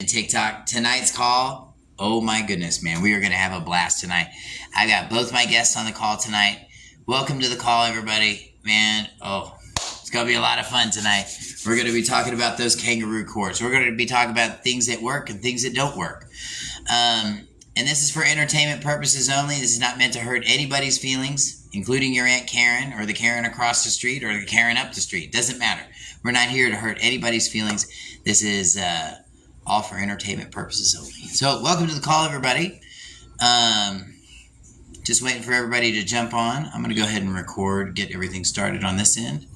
TikTok. Tonight's call, oh my goodness, man. We are going to have a blast tonight. I got both my guests on the call tonight. Welcome to the call, everybody. Man, it's going to be a lot of fun tonight. We're going to be talking about those kangaroo courts. We're going to be talking about things that work and things that don't work. And this is for entertainment purposes only. This is not meant to hurt anybody's feelings, including your Aunt Karen or the Karen across the street or the Karen up the street. Doesn't matter. We're not here to hurt anybody's feelings. This is all for entertainment purposes only. So welcome to the call, everybody. Just waiting for everybody to jump on. I'm going to go ahead and record, get everything started on this end.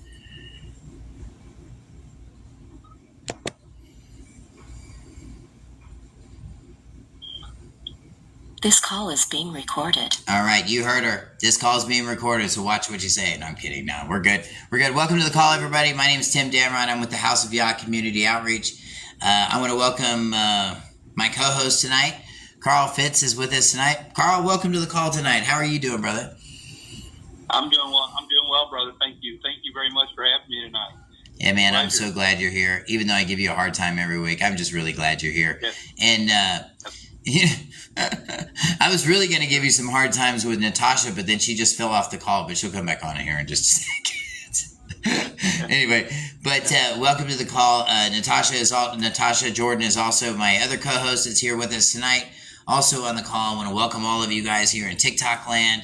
This call is being recorded. All right, you heard her. This call is being recorded, so watch what you say. No, I'm kidding. No, we're good. We're good. Welcome to the call, everybody. My name is Tim Damron. I'm with the House of Yah Community Outreach. I want to welcome my co-host tonight. Carl Fritz is with us tonight. Carl, welcome to the call tonight. How are you doing, brother? I'm doing well, brother. Thank you. Thank you very much for having me tonight. Yeah, man, I'm so glad you're here. Even though I give you a hard time every week, I'm just really glad you're here. Yes. And I was really going to give you some hard times with Natasha, but then she just fell off the call, but she'll come back on here in just a second. Anyway, but welcome to the call. Natasha Jordan is also my other co-host that's here with us tonight. Also on the call, I want to welcome all of you guys here in TikTok land.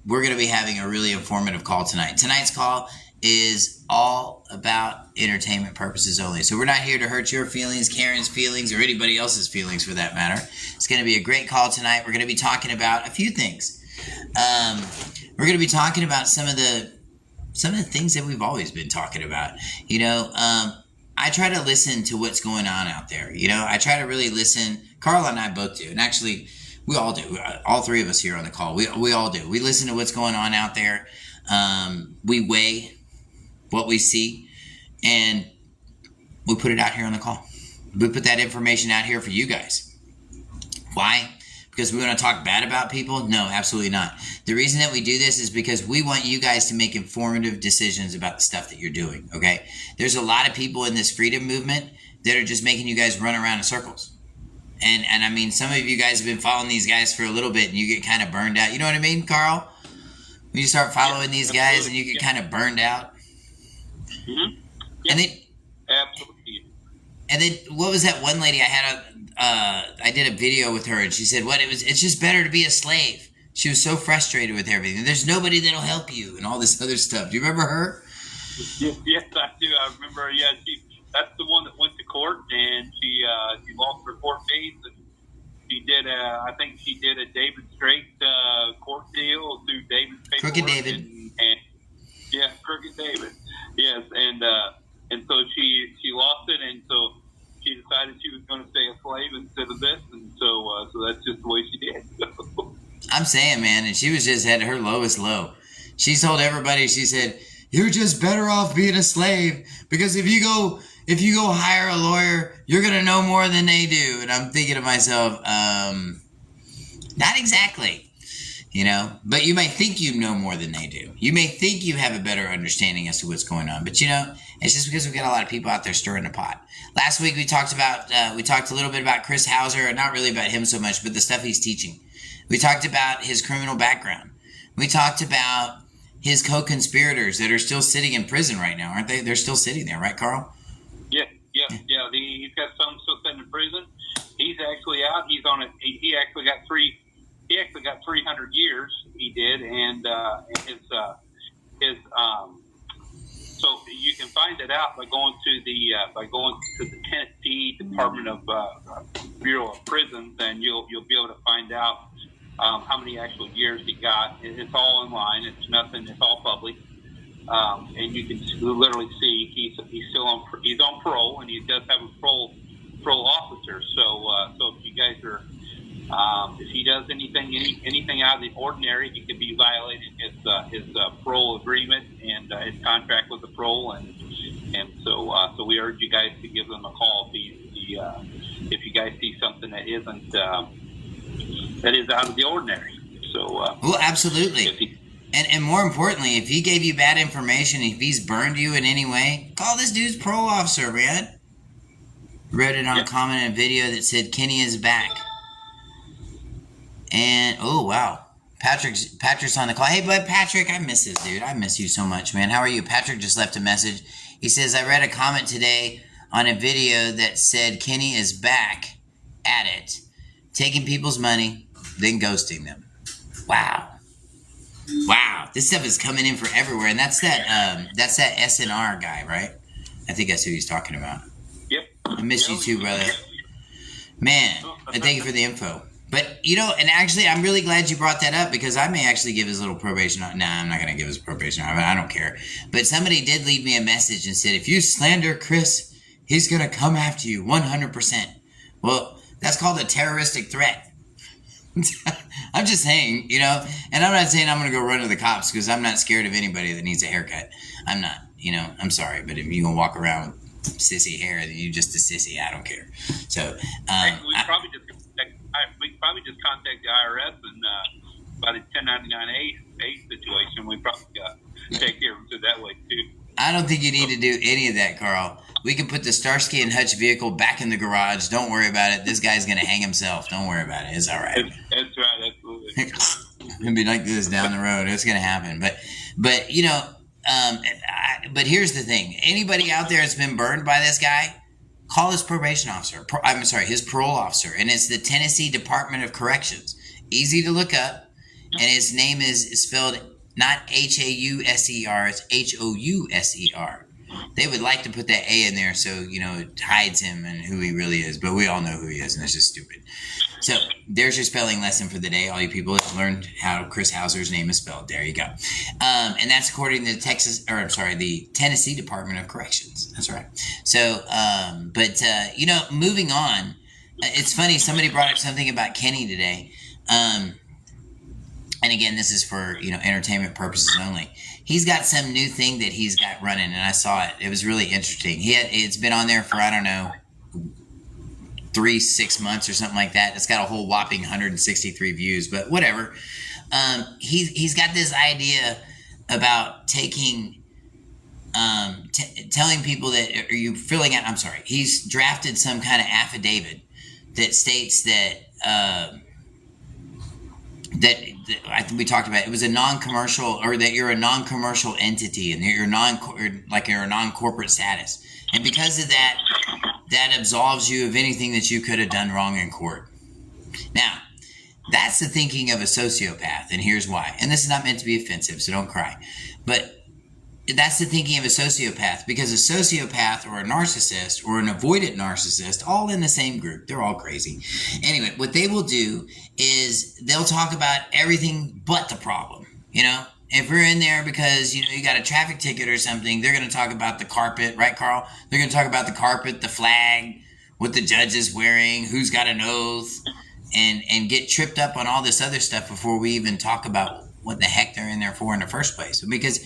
We're going to be having a really informative call tonight. Tonight's call is all about entertainment purposes only. So we're not here to hurt your feelings, Karen's feelings, or anybody else's feelings for that matter. It's going to be a great call tonight. We're going to be talking about a few things. We're going to be talking about some of the things that we've always been talking about. I try to listen to what's going on out there. I try to really listen. Carl and I both do. And actually, we all do. All three of us here on the call, we all do. We listen to what's going on out there. We weigh what we see, and we put it out here on the call. We put that information out here for you guys. Why? Because we want to talk bad about people? No, absolutely not. The reason that we do this is because we want you guys to make informative decisions about the stuff that you're doing, okay? There's a lot of people in this freedom movement that are just making you guys run around in circles. And I mean, some of you guys have been following these guys for a little bit, and you get kind of burned out. You know what I mean, Carl? When you start following these guys and you get kind of burned out. Mm-hmm. Yeah. And then, absolutely. And then, what was that one lady I did a video with her, and she said, it's just better to be a slave. She was so frustrated with everything. There's nobody that'll help you and all this other stuff. Do you remember her? Yes, I do. I remember, that's the one that went to court, and she lost her court case, and she did I think she did a David Strait court deal through David's paperwork. Crooked David. And Crooked David. Yes, and so she lost it, and so she decided she was going to stay a slave instead of this, and so that's just the way she did. I'm saying, man, and she was just at her lowest low. She told everybody, she said, "You're just better off being a slave, because if you go hire a lawyer, you're going to know more than they do." And I'm thinking to myself, not exactly. But you may think you know more than they do. You may think you have a better understanding as to what's going on. But, it's just because we've got a lot of people out there stirring the pot. Last week we talked a little bit about Chris Hauser, not really about him so much, but the stuff he's teaching. We talked about his criminal background. We talked about his co-conspirators that are still sitting in prison right now, aren't they? They're still sitting there, right, Carl? Yeah. He's got some still sitting in prison. He's actually out. He's on it. He actually got 300 years. He did, and so you can find it out by going to the Tennessee Department of Bureau of Prisons, and you'll be able to find out how many actual years he got. It's all online. It's nothing. It's all public, and you can literally see he's still on parole, and he does have a parole officer. So if you guys are if he does anything out of the ordinary, he could be violating his parole agreement and his contract with the parole, and so we urge you guys to give them a call if you guys see something that is out of the ordinary. So well, absolutely. And more importantly, if he gave you bad information, if he's burned you in any way, call this dude's parole officer, man. Wrote it on a comment in a video that said Kenny is back. And oh wow. Patrick's on the call. Hey bud, Patrick, I miss this dude. I miss you so much, man. How are you? Patrick just left a message. He says, I read a comment today on a video that said Kenny is back at it, taking people's money, then ghosting them. Wow. Wow. This stuff is coming in from everywhere. And that's that SNR guy, right? I think that's who he's talking about. Yep. I miss you too, brother. Man, I thank you for the info. But, you know, and actually, I'm really glad you brought that up because I may actually give his little probation. Nah, I'm not going to give his probation. I don't care. But somebody did leave me a message and said, if you slander Chris, he's going to come after you 100%. Well, that's called a terroristic threat. I'm just saying, you know, and I'm not saying I'm going to go run to the cops because I'm not scared of anybody that needs a haircut. I'm not, you know, I'm sorry. But if you're going to walk around with sissy hair, then you're just a sissy. I don't care. So, we probably just contact the IRS and about a 1099A situation. We probably take care of it that way too. I don't think you need to do any of that, Carl. We can put the Starsky and Hutch vehicle back in the garage. Don't worry about it. This guy's going to hang himself. Don't worry about it. It's all right. That's right. Absolutely. It'll be like this down the road. It's going to happen. But you know, but here's the thing. Anybody out there that's been burned by this guy, call his probation officer. His parole officer. And it's the Tennessee Department of Corrections. Easy to look up. And his name is spelled not Hauser, it's Houser. They would like to put that A in there so, you know, it hides him and who he really is. But we all know who he is, and that's just stupid. So there's your spelling lesson for the day. All you people that learned how Chris Hauser's name is spelled. There you go. And that's according to the Tennessee Department of Corrections. That's right. So, you know, moving on, it's funny. Somebody brought up something about Kenny today. And again, this is for, you know, entertainment purposes only. He's got some new thing that he's got running, and I saw it. It was really interesting. It's been on there for, I don't know, 6 months or something like that. It's got a whole whopping 163 views, but whatever. He's got this idea about taking, telling people that, he's drafted some kind of affidavit that states that, that I think we talked about it was a non-commercial, or that you're a non-commercial entity and you're a non-corporate status, and because of that absolves you of anything that you could have done wrong in court. Now, that's the thinking of a sociopath, and here's why. And this is not meant to be offensive, so don't cry. But that's the thinking of a sociopath, because a sociopath or a narcissist or an avoidant narcissist, all in the same group, they're all crazy. Anyway, what they will do is they'll talk about everything but the problem. You know, if we're in there because, you know, you got a traffic ticket or something, they're going to talk about the carpet, right, Carl? They're going to talk about the carpet, the flag, what the judge is wearing, who's got an oath, and get tripped up on all this other stuff before we even talk about what the heck they're in there for in the first place. Because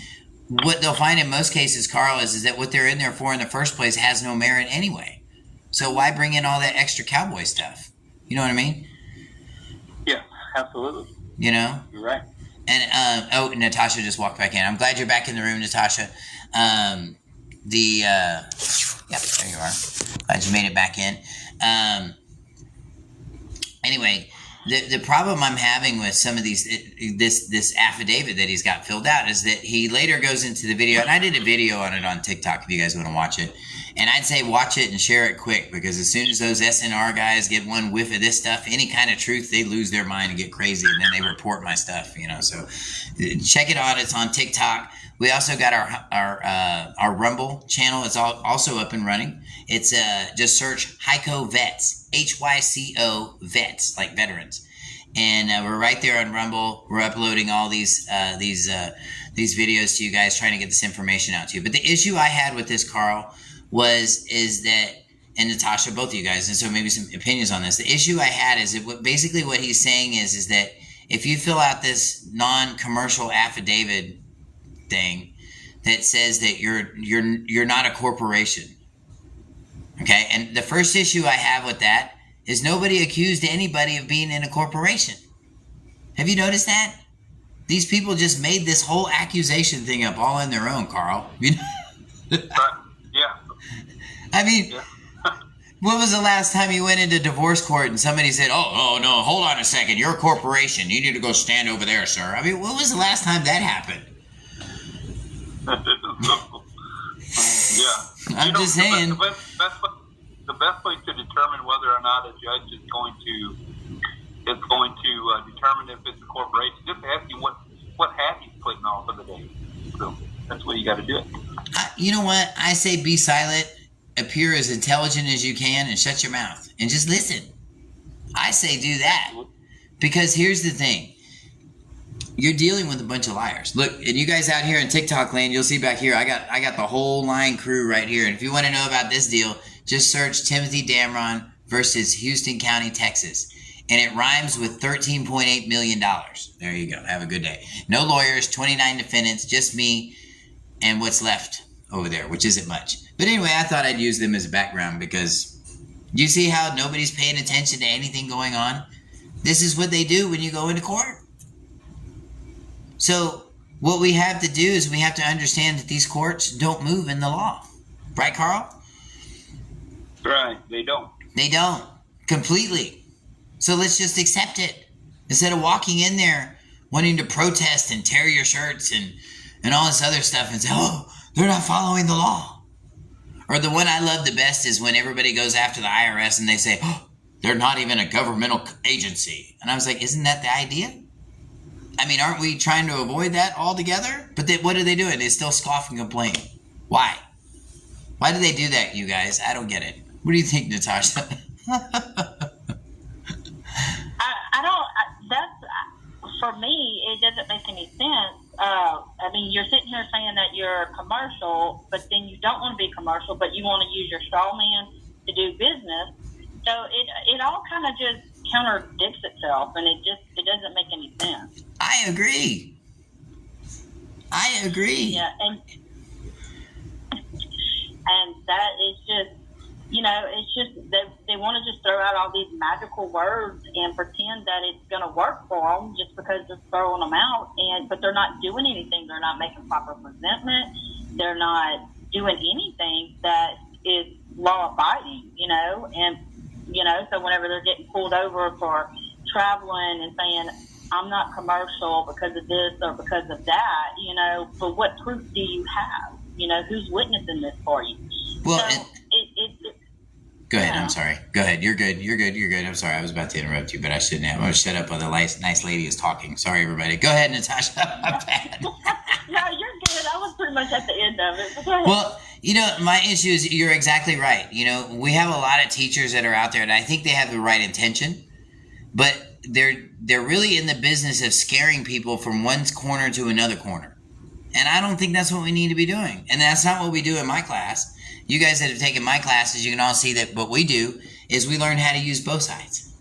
what they'll find in most cases, Carl, is that what they're in there for in the first place has no merit anyway. So why bring in all that extra cowboy stuff? You know what I mean? Yeah, absolutely. You know? You're right. And, Natasha just walked back in. I'm glad you're back in the room, Natasha. Yep, there you are. Glad you made it back in. Anyway, the problem I'm having with some of this affidavit that he's got filled out is that he later goes into the video, and I did a video on it on TikTok if you guys want to watch it. And I'd say watch it and share it quick, because as soon as those SNR guys get one whiff of this stuff, any kind of truth, they lose their mind and get crazy, and then they report my stuff, you know. So check it out. It's on TikTok. We also got our Rumble channel. It's also up and running. It's just search Hyco Vets, HYCO Vets, like veterans. And we're right there on Rumble. We're uploading all these videos to you guys, trying to get this information out to you. But the issue I had with this, Carl, is that, and Natasha, both of you guys, and so maybe some opinions on this. The issue I had is that basically what he's saying is that if you fill out this non-commercial affidavit thing that says that you're not a corporation, okay? And the first issue I have with that is nobody accused anybody of being in a corporation. Have you noticed that? These people just made this whole accusation thing up all on their own, Carl. You know? Yeah. I mean, When was the last time you went into divorce court and somebody said, oh, no, hold on a second. You're a corporation. You need to go stand over there, sir. I mean, when was the last time that happened? Yeah. I'm just saying. The best way to determine whether or not a judge is going to determine if it's a corporation, just ask him what hat he's putting on for the day. So that's what you got to do it. You know what? I say be silent, appear as intelligent as you can, and shut your mouth and just listen. I say do that. Because here's the thing. You're dealing with a bunch of liars. Look, and you guys out here in TikTok land, you'll see back here, I got the whole line crew right here. And if you want to know about this deal, just search Timothy Damron versus Houston County, Texas. And it rhymes with $13.8 million. There you go. Have a good day. No lawyers, 29 defendants, just me and what's left over there, which isn't much. But anyway, I thought I'd use them as a background because you see how nobody's paying attention to anything going on? This is what they do when you go into court. So what we have to do is we have to understand that these courts don't move in the law. Right, Carl? Right. They don't. They don't. Completely. So let's just accept it. Instead of walking in there wanting to protest and tear your shirts and all this other stuff and say, oh, they're not following the law. Or the one I love the best is when everybody goes after the IRS and they say, oh, they're not even a governmental agency. And I was like, isn't that the idea? I mean, aren't we trying to avoid that altogether? But what are they doing? They still scoff and complain. Why? Why do they do that, you guys? I don't get it. What do you think, Natasha? For me, it doesn't make any sense. I mean, you're sitting here saying that you're commercial, but then you don't want to be commercial, but you want to use your straw man to do business. So it all kind of just contradicts itself, and it doesn't make any sense. I agree. Yeah, and that is just, it's just they want to just throw out all these magical words and pretend that it's going to work for them just because they're throwing them out. But they're not doing anything. They're not making proper presentment. They're not doing anything that is law abiding. So whenever they're getting pulled over for traveling and saying, I'm not commercial because of this or because of that, but what proof do you have? Who's witnessing this for you? Well, so go ahead. I'm sorry. Go ahead. You're good. I'm sorry. I was about to interrupt you, but I shouldn't have. I'm going to shut up while the nice lady is talking. Sorry, everybody. Go ahead, Natasha. I'm bad. No, you're good. I was pretty much at the end of it. But go ahead. Well, my issue is you're exactly right. We have a lot of teachers that are out there, and I think they have the right intention, but they're really in the business of scaring people from one corner to another corner. And I don't think that's what we need to be doing. And that's not what we do in my class. You guys that have taken my classes, you can all see that what we do is we learn how to use both sides.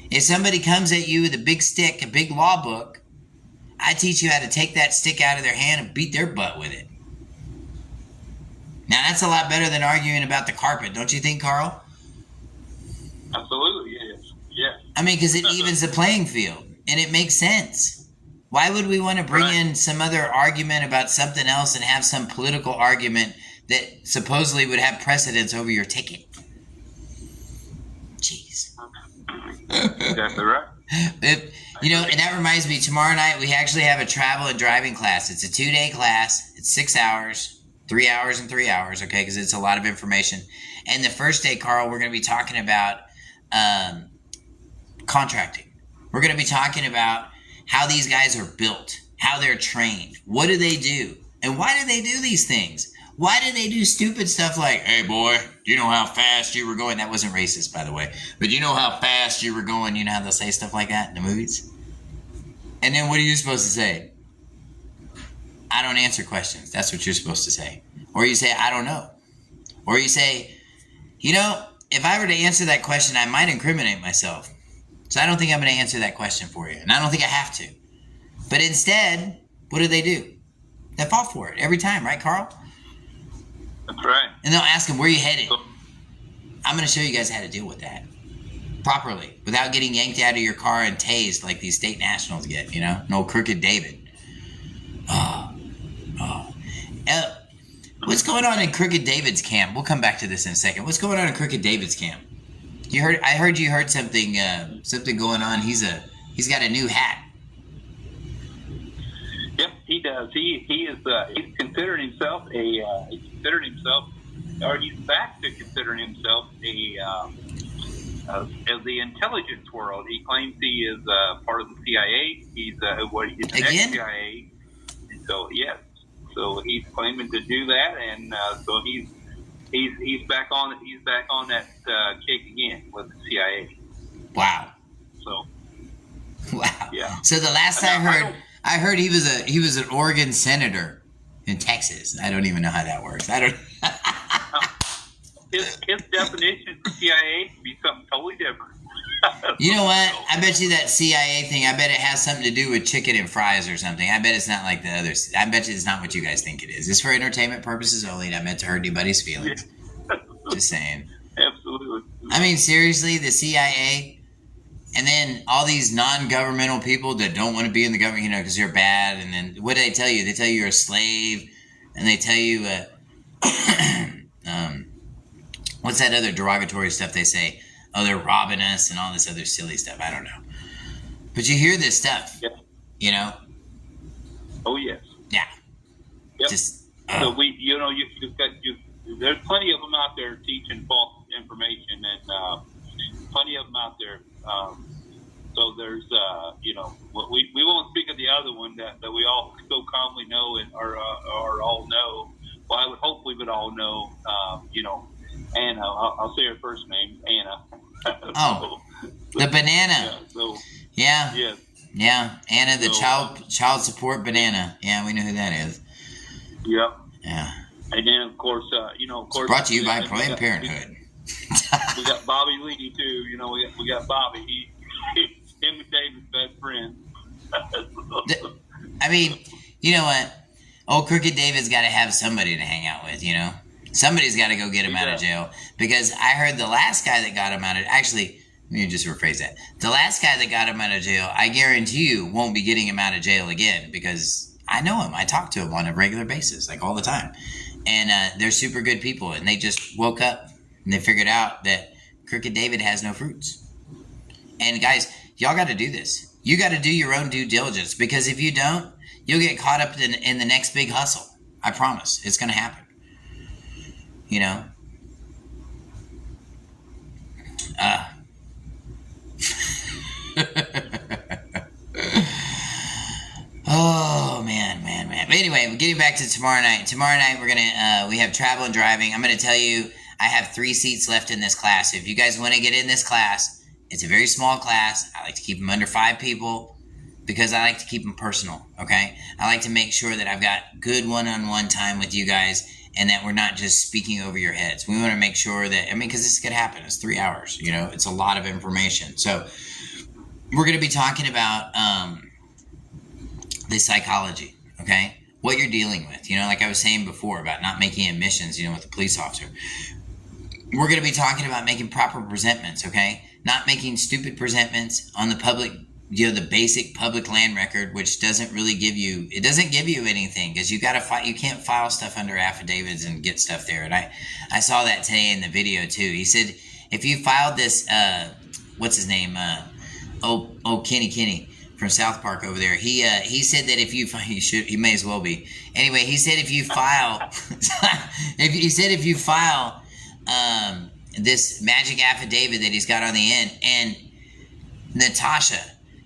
If somebody comes at you with a big stick, a big law book, I teach you how to take that stick out of their hand and beat their butt with it. Now, that's a lot better than arguing about the carpet, don't you think, Carl? Absolutely, yes. Yeah. I mean, because it evens the playing field, and it makes sense. Why would we want to bring in some other argument about something else and have some political argument that supposedly would have precedence over your ticket? Jeez. Exactly right. And that reminds me, tomorrow night we actually have a travel and driving class. It's a 2-day class. It's 6 hours, 3 hours and 3 hours, okay, because it's a lot of information. And the first day, Carl, we're going to be talking about contracting. We're going to be talking about how these guys are built, how they're trained, what do they do, and why do they do these things? Why do they do stupid stuff like, hey, boy, do you know how fast you were going? That wasn't racist, by the way. But you know how fast you were going? You know how they'll say stuff like that in the movies? And then what are you supposed to say? I don't answer questions. That's what you're supposed to say. Or you say, I don't know. Or you say, if I were to answer that question, I might incriminate myself. So I don't think I'm going to answer that question for you. And I don't think I have to. But instead, what do? They fall for it every time, right, Carl? That's right. And they'll ask them, where are you headed? I'm going to show you guys how to deal with that properly without getting yanked out of your car and tased like these state nationals get, What's going on in Crooked David's camp? We'll come back to this in a second. What's going on in Crooked David's camp? I heard you heard something going on. He's got a new hat. Yep, he does. He's considered himself or he's back to considering himself of the intelligence world. He claims he is part of the CIA. He's an ex-CIA. So yes, so he's claiming to do that, and so he's back on that kick again with the CIA. Wow. So. Wow. Yeah. So the last I heard he was an Oregon senator in Texas. I don't even know how that works. I don't. His definition for CIA would be something totally different. You know what? I bet you that CIA thing, I bet it has something to do with chicken and fries or something. I bet it's not like the others. I bet you it's not what you guys think it is. It's for entertainment purposes only, and I meant to hurt anybody's feelings. Just saying. Absolutely. I mean, seriously, the CIA, and then all these non-governmental people that don't want to be in the government, because they're bad, and then what do they tell you? They tell you you're a slave, and they tell you, what's that other derogatory stuff they say? Oh, they're robbing us and all this other silly stuff. I don't know. But you hear this stuff, Oh, yes. Yeah. Yep. Just, so there's plenty of them out there teaching false information, and plenty of them out there. So there's, we won't speak of the other one that we all so commonly know or all know. Well, I would hope we would all know, Anna. I'll say her first name, Anna. The banana. Yeah. Yes. Yeah, Anna, the child support banana. Yeah, we know who that is. Yep. Yeah. And then of course, it's brought to you by Planned Parenthood. We got Bobby Lee too. We got Bobby. He's him and David's best friend. I mean, you know what? Old Crooked David's got to have somebody to hang out with. Somebody's got to go get him out of jail, because I heard the last guy that got him out of actually. Let me just rephrase that. The last guy that got him out of jail, I guarantee you won't be getting him out of jail again, because I know him. I talk to him on a regular basis, like all the time. And they're super good people, and they just woke up and they figured out that Crooked David has no fruits. And guys, y'all got to do this. You got to do your own due diligence, because if you don't, you'll get caught up in the next big hustle. I promise. It's going to happen. Oh, man. But anyway, getting back to tomorrow night. Tomorrow night, we have travel and driving. I'm going to tell you, I have 3 seats left in this class. If you guys want to get in this class, it's a very small class. I like to keep them under 5 people, because I like to keep them personal, okay? I like to make sure that I've got good one-on-one time with you guys, and that we're not just speaking over your heads. We want to make sure that, because this could happen. It's 3 hours, it's a lot of information. So we're going to be talking about the psychology, okay? What you're dealing with, like I was saying before about not making admissions, with a police officer. We're going to be talking about making proper presentments, okay? Not making stupid presentments on the public, the basic public land record, which doesn't really give you anything, because you can't file stuff under affidavits and get stuff there. And I saw that today in the video too. He said, if you filed this, what's his name? Kenny from South Park over there. He said that if you he may as well be. Anyway, he said if you file, this magic affidavit that he's got on the end, and Natasha,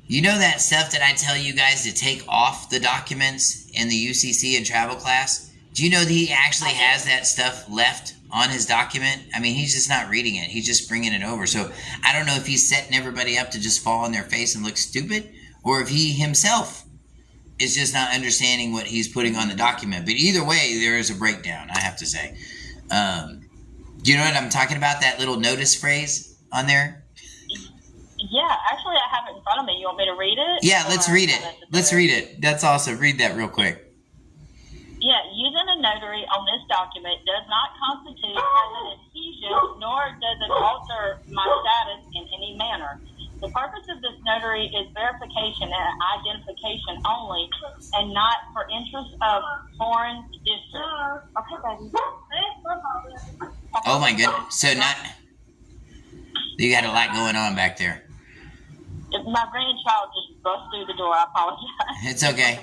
that stuff that I tell you guys to take off the documents in the UCC and travel class? Do you know that he actually has that stuff left on his document? He's just not reading it. He's just bringing it over. So I don't know if he's setting everybody up to just fall on their face and look stupid, or if he himself is just not understanding what he's putting on the document. But either way, there is a breakdown, I have to say. Do you know what I'm talking about? That little notice phrase on there? Yeah, actually, I have it in front of me. You want me to read it? Yeah, let's read it. Let's read it. That's awesome. Read that real quick. Yeah, using a notary on this document does not constitute as an adhesion, nor does it alter my status in any manner. The purpose of this notary is verification and identification only, and not for interest of foreign district. Okay, Oh my goodness. So you got a lot going on back there. My grandchild just bust through the door. I apologize. It's okay.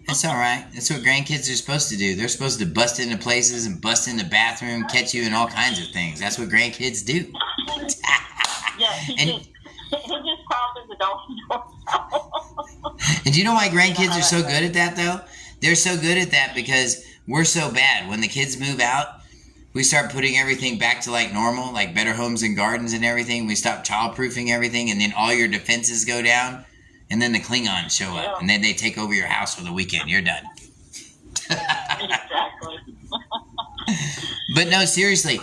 It's all right. That's what grandkids are supposed to do. They're supposed to bust into places and bust in the bathroom, catch you in all kinds of things. That's what grandkids do. Yeah, he just crawled through the door. And do you know why grandkids are so good at that, though? They're so good at that because we're so bad. When the kids move out, we start putting everything back to like normal, like better homes and gardens and everything. We stop childproofing everything, and then all your defenses go down, and then the Klingons show up, and then they take over your house for the weekend. You're done. Exactly. But no, seriously,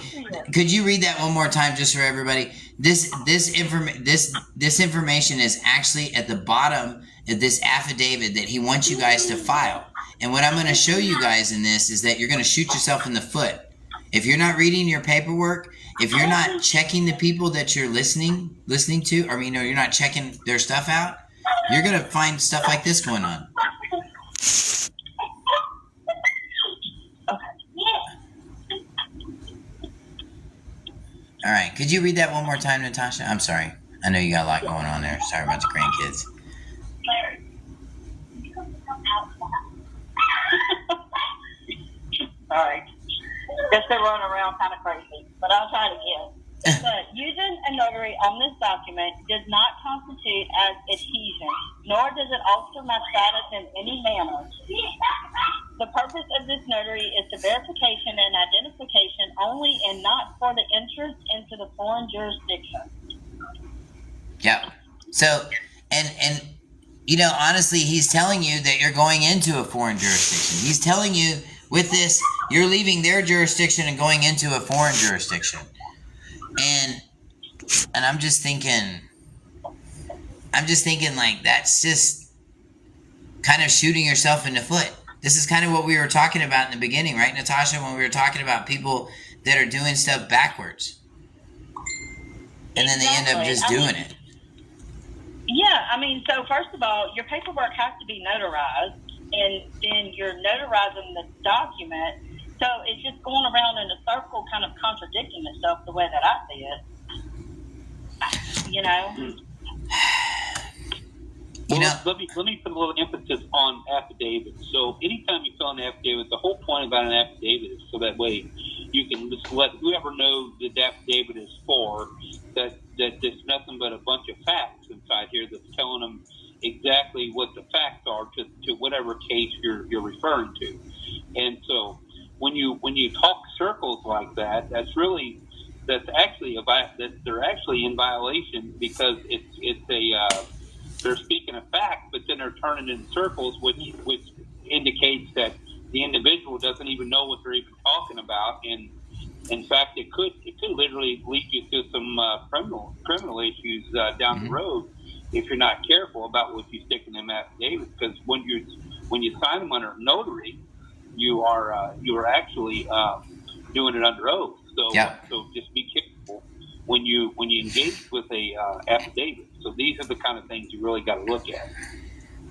could you read that one more time just for everybody? This information is actually at the bottom of this affidavit that he wants you guys to file. And what I'm going to show you guys in this is that you're going to shoot yourself in the foot. If you're not reading your paperwork, if you're not checking the people that you're listening to, or you're not checking their stuff out, you're going to find stuff like this going on. All right. Could you read that one more time, Natasha? I'm sorry. I know you got a lot going on there. Sorry about the grandkids. All right. Guess they're running around kind of crazy, but I'll try it again. But using a notary on this document does not constitute as adhesion, nor does it alter my status in any manner. The purpose of this notary is the verification and identification only and not for the entrance into the foreign jurisdiction. Yeah. So, and honestly, he's telling you that you're going into a foreign jurisdiction. He's telling you with this, you're leaving their jurisdiction and going into a foreign jurisdiction. And I'm just thinking like that's just kind of shooting yourself in the foot. This is kind of what we were talking about in the beginning, right, Natasha, when we were talking about people that are doing stuff backwards. And then they end up just doing it. Yeah, so first of all, your paperwork has to be notarized, and then you're notarizing the document. So it's just going around in a circle, kind of contradicting itself the way that I see it. Let me put a little emphasis on affidavits. So anytime you fill an affidavit, the whole point about an affidavit is so that way you can just let whoever knows that the affidavit is for, that there's nothing but a bunch of facts inside here that's telling them exactly what the facts are to whatever case you're referring to. And so when you talk circles like that, they're actually in violation because they're speaking a fact, but then they're turning in circles, which indicates that the individual doesn't even know what they're even talking about, and in fact, it could literally lead you to some criminal issues down the road if you're not careful about what you stick in them affidavits. Because when you sign them under notary, you are actually doing it under oath. So just be careful when you engage with a affidavit. So these are the kind of things you really got to look at.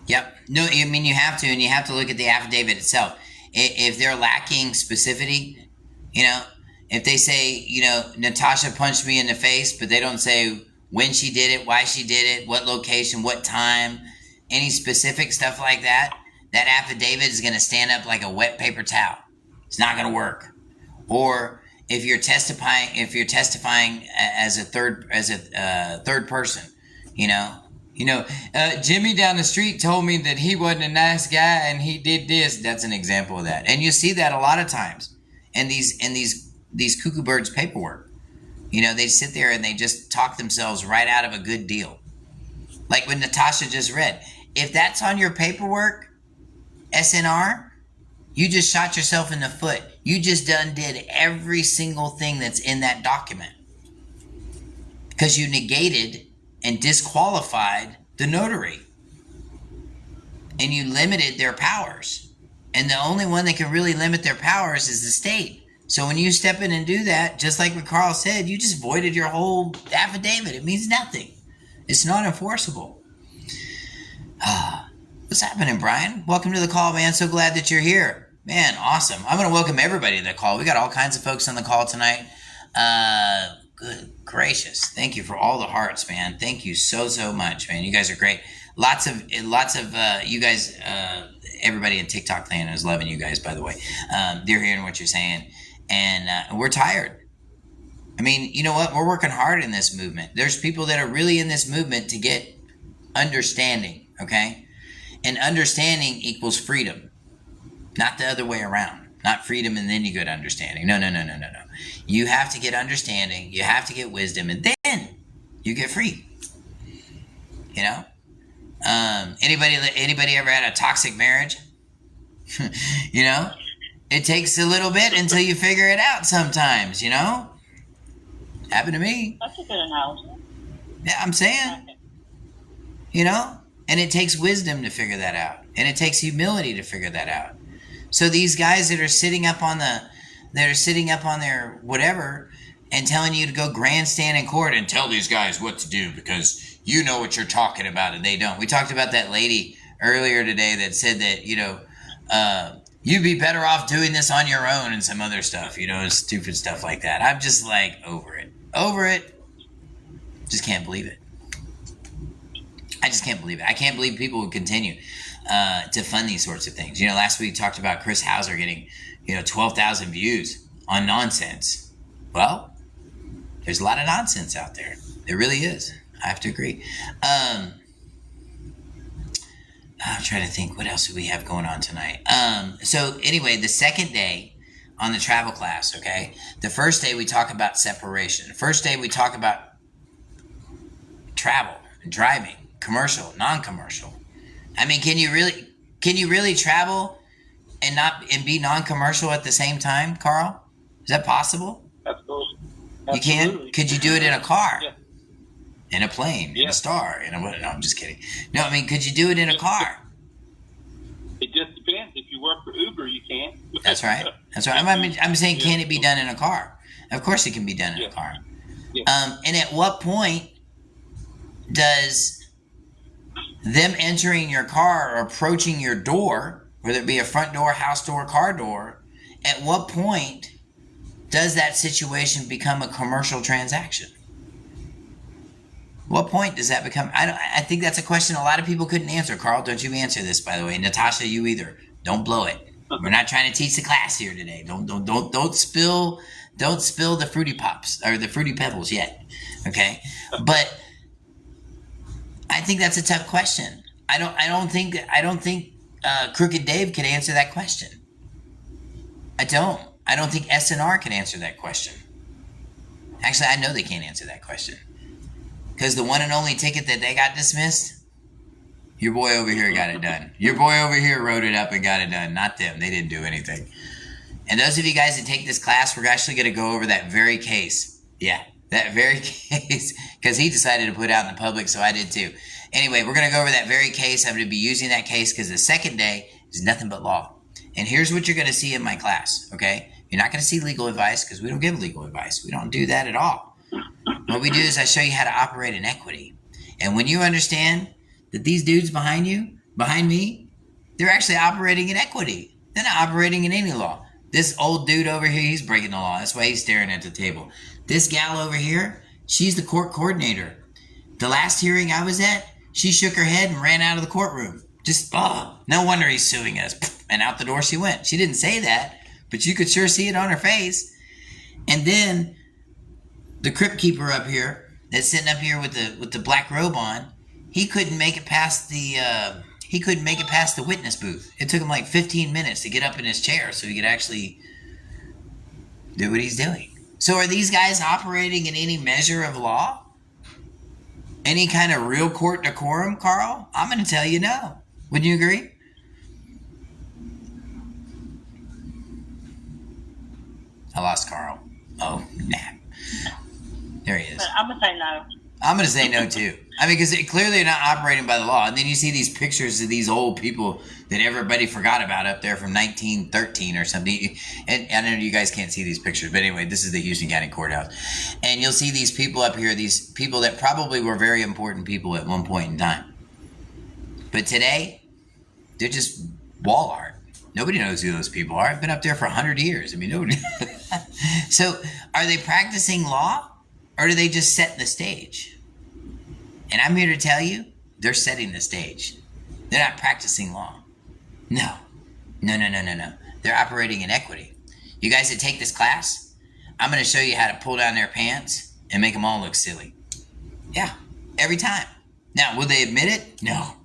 Yep. No, you have to, and you have to look at the affidavit itself. If they're lacking specificity, if they say, Natasha punched me in the face, but they don't say when she did it, why she did it, what location, what time, any specific stuff like that, that affidavit is going to stand up like a wet paper towel. It's not going to work. Or if you're testifying as a third person, Jimmy down the street told me that he wasn't a nice guy and he did this. That's an example of that. And you see that a lot of times in these cuckoo birds paperwork. They sit there and they just talk themselves right out of a good deal. Like what Natasha just read. If that's on your paperwork, SNR, you just shot yourself in the foot. You just did every single thing that's in that document. Because you negated and disqualified the notary. And you limited their powers. And the only one that can really limit their powers is the state. So when you step in and do that, just like what Carl said, you just voided your whole affidavit. It means nothing. It's not enforceable. What's happening, Brian? Welcome to the call, man. So glad that you're here. Man, awesome. I'm going to welcome everybody to the call. We got all kinds of folks on the call tonight. Good gracious. Thank you for all the hearts, man. Thank you so much, man. You guys are great. Lots of you guys, everybody in TikTok land is loving you guys, by the way. They're hearing what you're saying. And we're tired. I mean, you know what? We're working hard in this movement. There's people that are really in this movement to get understanding, okay? And understanding equals freedom. Not the other way around. Not freedom and then you get understanding. No. You have to get understanding. You have to get wisdom. And then you get free. You know? Anybody ever had a toxic marriage? You know? It takes a little bit until you figure it out sometimes, you know? Happened to me. That's a good analogy. Yeah, I'm saying. You know? And it takes wisdom to figure that out. And it takes humility to figure that out. So these guys that are sitting up on their whatever and telling you to go grandstand in court and tell these guys what to do because you know what you're talking about and they don't. We talked about that lady earlier today that said that, you know, you'd be better off doing this on your own and some other stuff, you know, stupid stuff like that. I'm just like over it. Just can't believe it. I just can't believe it. I can't believe people would continue to fund these sorts of things. You know, last week we talked about Chris Hauser getting, 12,000 views on nonsense. Well, there's a lot of nonsense out there. There really is. I have to agree. I'm trying to think, what else do we have going on tonight? So anyway, the second day on the travel class, okay? The first day we talk about separation. The first day we talk about travel and driving, commercial, non-commercial. I mean, can you really travel and be non-commercial at the same time, Carl? Is that possible? Absolutely. You can? Could you do it in a car? Yeah. In a plane? Yeah. In a Star? No, I'm just kidding. No, I mean, could you do it in a car? It just depends. If you work for Uber, you can. That's right. I'm saying, can it be done in a car? Of course it can be done in a car. Yeah. And at what point does them entering your car or approaching your door, whether it be a front door, house door, car door, at what point does that situation become a commercial transaction? What point does that become? I think that's a question a lot of people couldn't answer. Carl, don't you answer this, by the way. Natasha, you either. Don't blow it. We're not trying to teach the class here today. Don't spill the Fruity Pops or the Fruity Pebbles yet. Okay? But I think that's a tough question. I don't think Crooked Dave can answer that question. I don't think SNR can answer that question. Actually, I know they can't answer that question. Because the one and only ticket that they got dismissed, your boy over here got it done. Your boy over here wrote it up and got it done. Not them. They didn't do anything. And those of you guys that take this class, we're actually going to go over that very case. Yeah, that very case. Because he decided to put it out in the public, so I did too. Anyway, we're going to go over that very case. I'm going to be using that case because the second day is nothing but law. And here's what you're going to see in my class, okay? You're not going to see legal advice because we don't give legal advice. We don't do that at all. What we do is I show you how to operate in equity. And when you understand that these dudes behind me, they're actually operating in equity. They're not operating in any law. This old dude over here, he's breaking the law. That's why he's staring at the table. This gal over here, she's the court coordinator. The last hearing I was at, she shook her head and ran out of the courtroom. No wonder he's suing us. And out the door she went. She didn't say that, but you could sure see it on her face. And then the crypt keeper up here, that's sitting up here with the black robe on, he couldn't make it past the witness booth. It took him like 15 minutes to get up in his chair so he could actually do what he's doing. So are these guys operating in any measure of law? Any kind of real court decorum, Carl? I'm going to tell you no. Wouldn't you agree? I lost Carl. Oh, nah. There he is. But I'm going to say no. I'm going to say no, too. I mean, because clearly they're not operating by the law. And then you see these pictures of these old people that everybody forgot about up there from 1913 or something. And I know you guys can't see these pictures, but anyway, this is the Houston County Courthouse. And you'll see these people up here, these people that probably were very important people at one point in time. But today, they're just wall art. Nobody knows who those people are. I've been up there for 100 years. I mean, nobody. So are they practicing law, or do they just set the stage? And I'm here to tell you, they're setting the stage. They're not practicing law. No. They're operating in equity. You guys that take this class, I'm going to show you how to pull down their pants and make them all look silly. Yeah, every time. Now, will they admit it? No.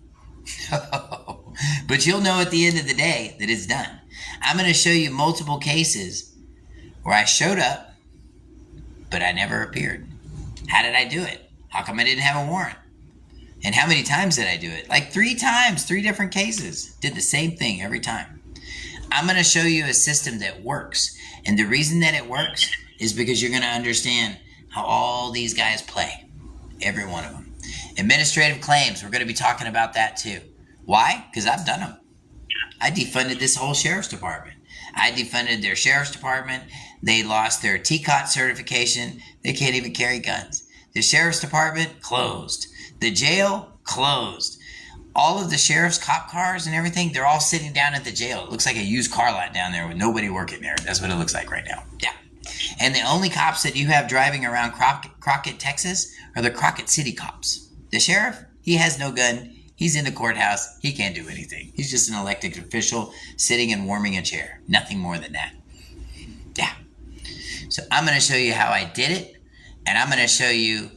But you'll know at the end of the day that it's done. I'm going to show you multiple cases where I showed up, but I never appeared. How did I do it? How come I didn't have a warrant? And how many times did I do it? Like 3 times, 3 different cases. Did the same thing every time. I'm going to show you a system that works. And the reason that it works is because you're going to understand how all these guys play. Every one of them. Administrative claims, we're going to be talking about that too. Why? Because I've done them. I defunded this whole sheriff's department. I defunded their sheriff's department. They lost their TCOT certification. They can't even carry guns. The sheriff's department closed. The jail closed. All of the sheriff's cop cars and everything, they're all sitting down at the jail. It looks like a used car lot down there with nobody working there. That's what it looks like right now. Yeah. And the only cops that you have driving around Crockett, Texas, are the Crockett City cops. The sheriff, he has no gun. He's in the courthouse. He can't do anything. He's just an elected official sitting and warming a chair. Nothing more than that. Yeah. So I'm going to show you how I did it. And I'm going to show you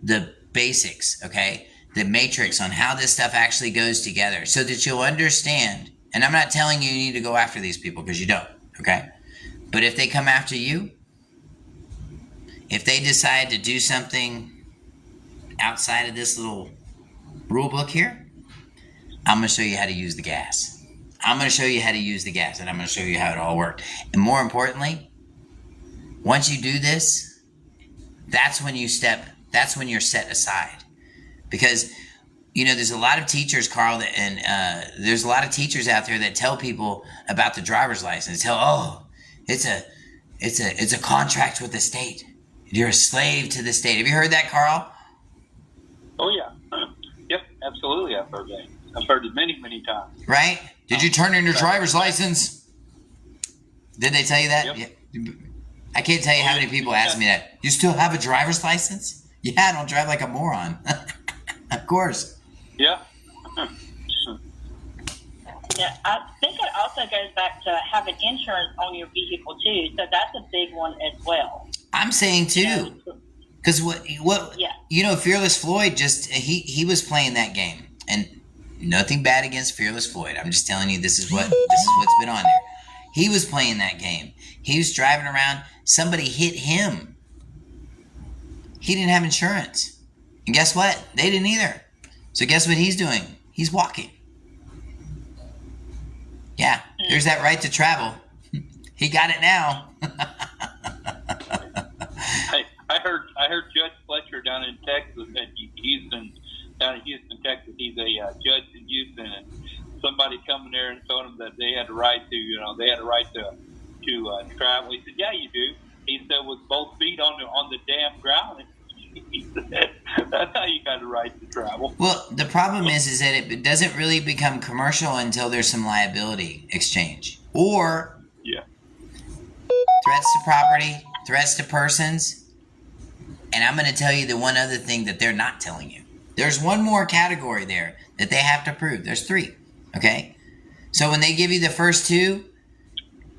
the basics, okay? The matrix on how this stuff actually goes together so that you'll understand. And I'm not telling you need to go after these people because you don't, okay? But if they come after you, if they decide to do something outside of this little rule book here, I'm going to show you how to use the gas. I'm going to show you how to use the gas, and I'm going to show you how it all worked. And more importantly, once you do this, that's when you're set aside. Because, you know, there's a lot of teachers, Carl, there's a lot of teachers out there that tell people about the driver's license. It's a contract with the state. You're a slave to the state. Have you heard that, Carl? Oh, yeah. Yep, absolutely. I've heard that. I've heard it many, many times. Right? Did you turn in your driver's license? Did they tell you that? Yep. Yeah. I can't tell you how many people ask me that. You still have a driver's license? Yeah, I don't drive like a moron. Of course. Yeah. Yeah, I think it also goes back to having insurance on your vehicle too. So that's a big one as well. I'm saying too, because what Yeah. you know, Fearless Floyd just he was playing that game, and nothing bad against Fearless Floyd. I'm just telling you, this is what's been on there. He was playing that game. He was driving around. Somebody hit him. He didn't have insurance, and guess what? They didn't either. So guess what he's doing? He's walking. Yeah, there's that right to travel. He got it now. I heard Judge Fletcher down in Texas at Houston, Texas. He's a judge in Houston, and somebody coming there and told him that they had the right to travel. He said, "Yeah, you do." He said, "With both feet on the damn ground." He said, "That's how you got the right to travel." Well, the problem is that it doesn't really become commercial until there's some liability exchange or threats to property, threats to persons. And I'm going to tell you the one other thing that they're not telling you. There's one more category there that they have to prove. There's 3, okay? So when they give you the first 2,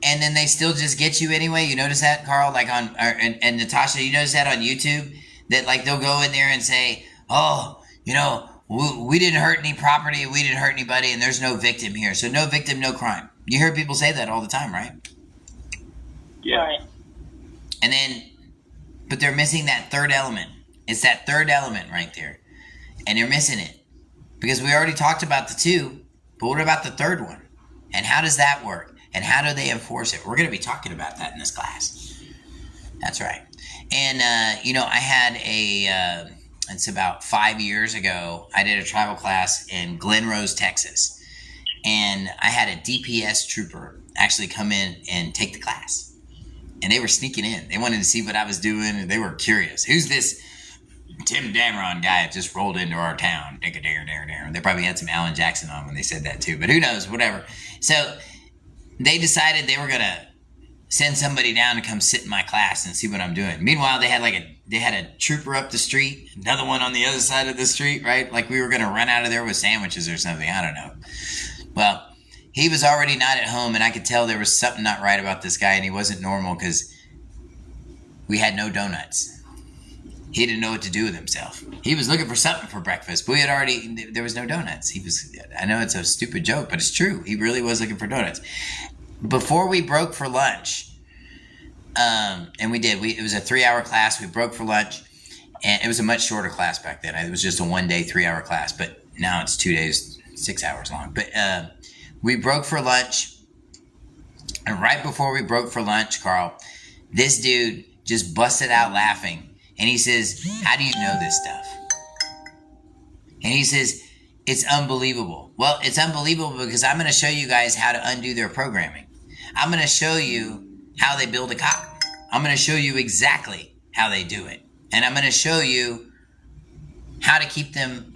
and then they still just get you anyway, you notice that, Carl? Like and Natasha, you notice that on YouTube? That like they'll go in there and say, "Oh, you know, we didn't hurt any property, we didn't hurt anybody, and there's no victim here. So no victim, no crime." You hear people say that all the time, right? Yeah. Right. And then, but they're missing that third element. It's that third element right there. And they're missing it. Because we already talked about the 2, but what about the third one? And how does that work? And how do they enforce it? We're going to be talking about that in this class. That's right. And, you know, I had it's about 5 years ago, I did a travel class in Glen Rose, Texas. And I had a DPS trooper actually come in and take the class. And they were sneaking in. They wanted to see what I was doing, and they were curious. Who's this Tim Damron guy that just rolled into our town? They probably had some Alan Jackson on when they said that too, but who knows, whatever. So they decided they were going to send somebody down to come sit in my class and see what I'm doing. Meanwhile, they had a trooper up the street, another one on the other side of the street, right? Like we were going to run out of there with sandwiches or something. I don't know. Well, he was already not at home, and I could tell there was something not right about this guy, and he wasn't normal because we had no donuts. He didn't know what to do with himself. He was looking for something for breakfast, but there was no donuts. I know it's a stupid joke, but it's true. He really was looking for donuts. Before we broke for lunch, and we did. It was a 3-hour class. We broke for lunch, and it was a much shorter class back then. It was just a 1-day, 3-hour class, but now it's 2 days, 6 hours long. But we broke for lunch, and right before we broke for lunch, Carl, this dude just busted out laughing, and he says, "How do you know this stuff?" And he says, "It's unbelievable." Well, it's unbelievable because I'm going to show you guys how to undo their programming. I'm going to show you how they build a cop. I'm going to show you exactly how they do it. And I'm going to show you how to keep them